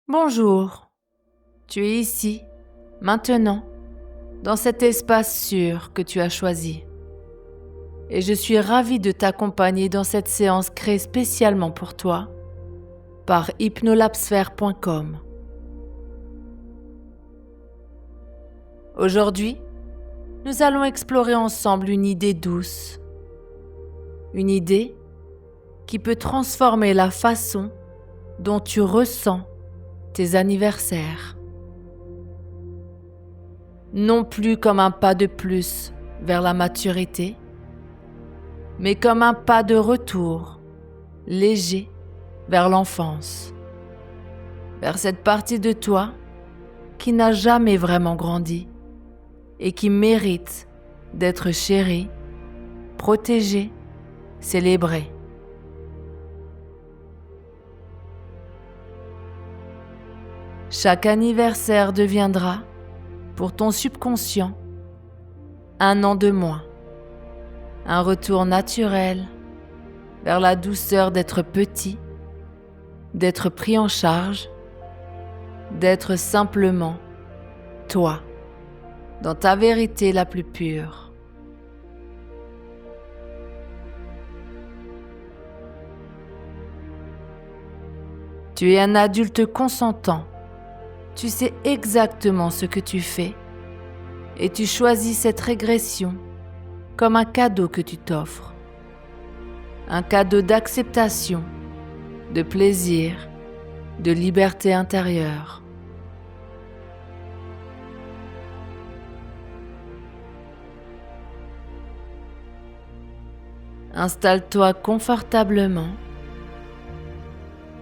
Bonjour, tu es ici, maintenant, dans cet espace sûr que tu as choisi. Et je suis ravie de t'accompagner dans cette séance créée spécialement pour toi par hypnolabsphère.com. Aujourd'hui, nous allons explorer ensemble une idée douce. Une idée qui peut transformer la façon dont tu ressens tes anniversaires. Non plus comme un pas de plus vers la maturité, mais comme un pas de retour, léger, vers l'enfance, vers cette partie de toi qui n'a jamais vraiment grandi et qui mérite d'être chérie, protégée, célébrée. Chaque anniversaire deviendra, pour ton subconscient, un an de moins, un retour naturel vers la douceur d'être petit, d'être pris en charge, d'être simplement toi, dans ta vérité la plus pure. Tu es un adulte consentant, tu sais exactement ce que tu fais et tu choisis cette régression comme un cadeau que tu t'offres. Un cadeau d'acceptation, de plaisir, de liberté intérieure. Installe-toi confortablement,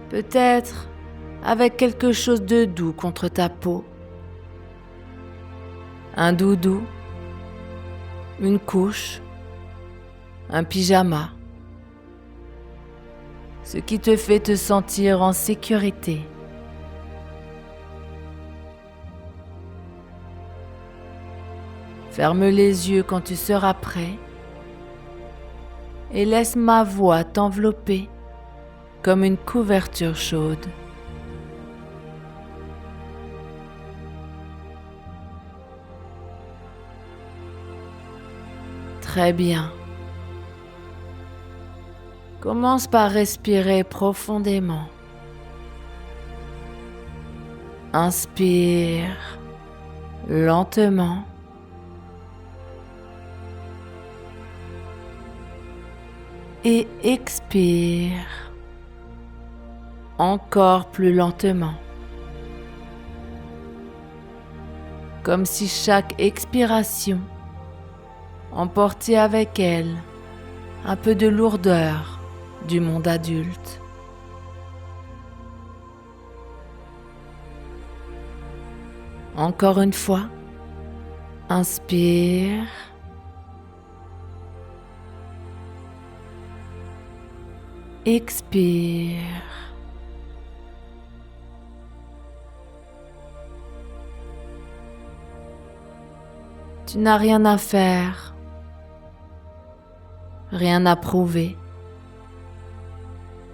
peut-être avec quelque chose de doux contre ta peau. Un doudou, une couche, un pyjama. Ce qui te fait te sentir en sécurité. Ferme les yeux quand tu seras prêt et laisse ma voix t'envelopper comme une couverture chaude. Très bien. Commence par respirer profondément. Inspire lentement. Et expire encore plus lentement. Comme si chaque expiration emportait avec elle un peu de lourdeur du monde adulte. Encore une fois, inspire. Expire. Tu n'as rien à faire, rien à prouver.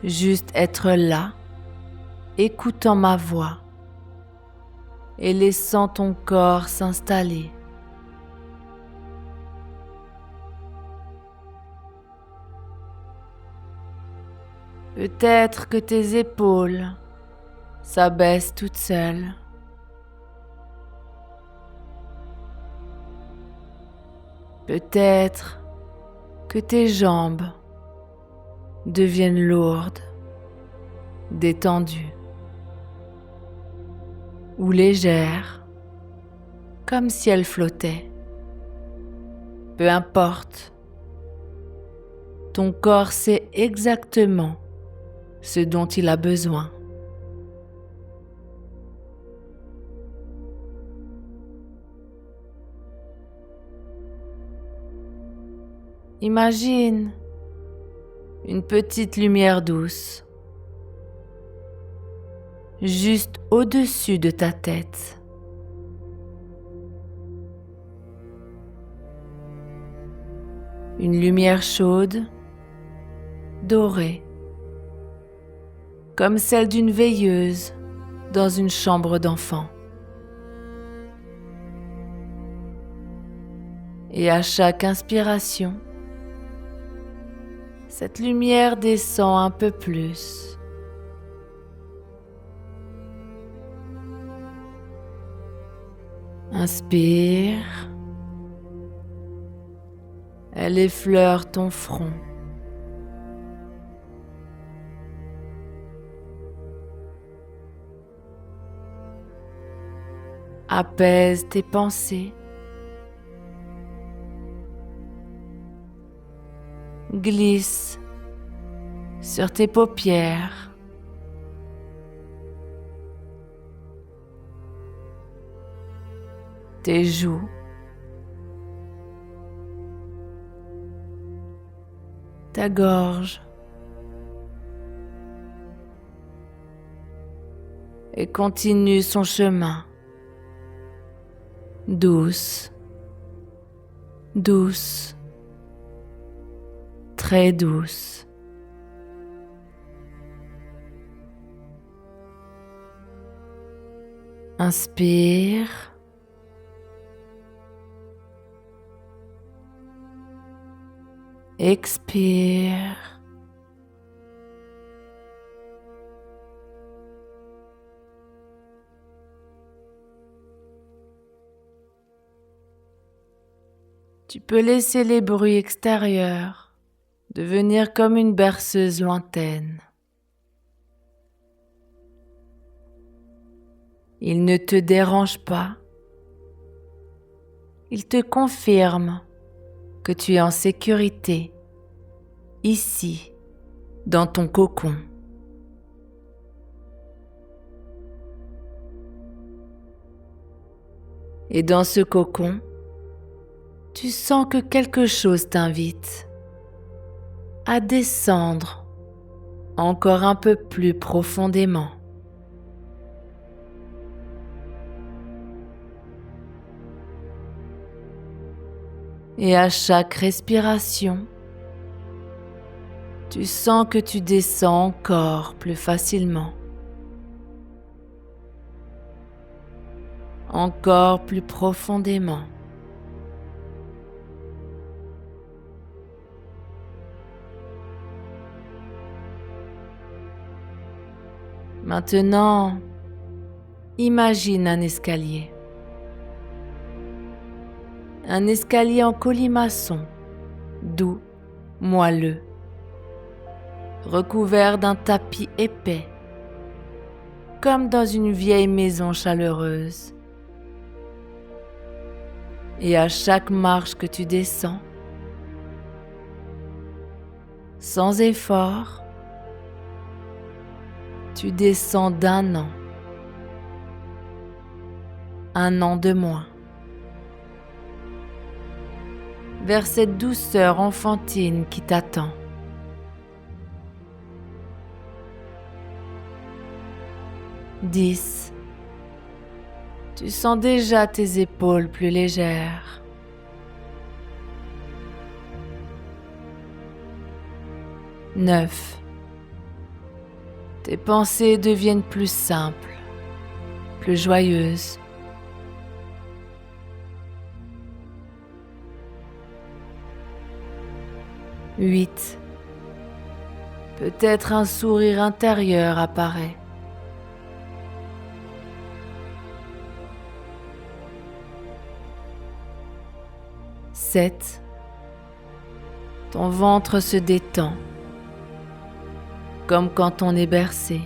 Juste être là, écoutant ma voix et laissant ton corps s'installer. Peut-être que tes épaules s'abaissent toutes seules. Peut-être que tes jambes deviennent lourdes, détendues ou légères, comme si elles flottaient. Peu importe, ton corps sait exactement ce dont il a besoin. Imagine une petite lumière douce, juste au-dessus de ta tête. Une lumière chaude, dorée, comme celle d'une veilleuse dans une chambre d'enfant. Et à chaque inspiration, cette lumière descend un peu plus. Inspire. Elle effleure ton front. Apaise tes pensées. Glisse sur tes paupières. Tes joues. Ta gorge. Et continue son chemin. Douce. Douce. Très douce. Inspire. Expire. Tu peux laisser les bruits extérieurs devenir comme une berceuse lointaine. Ils ne te dérangent pas. Ils te confirment que tu es en sécurité, ici, dans ton cocon. Et dans ce cocon, tu sens que quelque chose t'invite à descendre encore un peu plus profondément. Et à chaque respiration, tu sens que tu descends encore plus facilement, encore plus profondément. Maintenant, imagine un escalier. Un escalier en colimaçon, doux, moelleux, recouvert d'un tapis épais, comme dans une vieille maison chaleureuse. Et à chaque marche que tu descends, sans effort, tu descends d'un an de moins, vers cette douceur enfantine qui t'attend. Dix. Tu sens déjà tes épaules plus légères. 9. Tes pensées deviennent plus simples, plus joyeuses. 8. Peut-être un sourire intérieur apparaît. 7. Ton ventre se détend, comme quand on est bercé.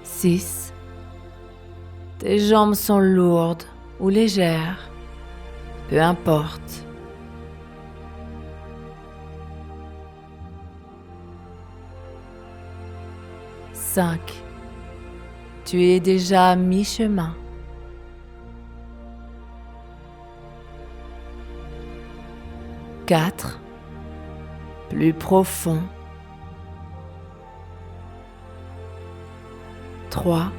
6. Tes jambes sont lourdes ou légères, peu importe. 5. Tu es déjà à mi-chemin. 4. Plus profond. 3.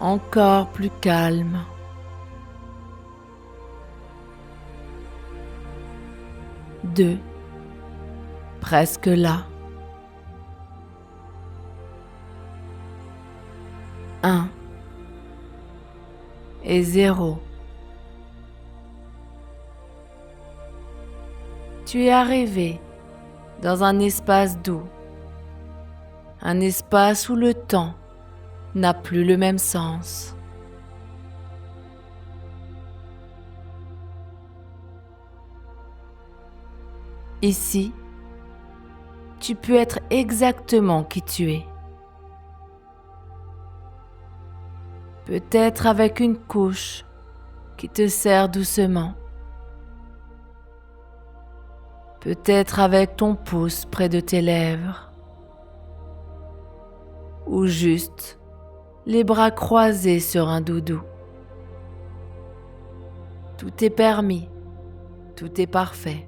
Encore plus calme. 2. presque là. 1 et 0. Tu es arrivé dans un espace doux, un espace où le temps n'a plus le même sens. Ici, tu peux être exactement qui tu es. Peut-être avec une couche qui te serre doucement. Peut-être avec ton pouce près de tes lèvres. Ou juste les bras croisés sur un doudou. Tout est permis, tout est parfait.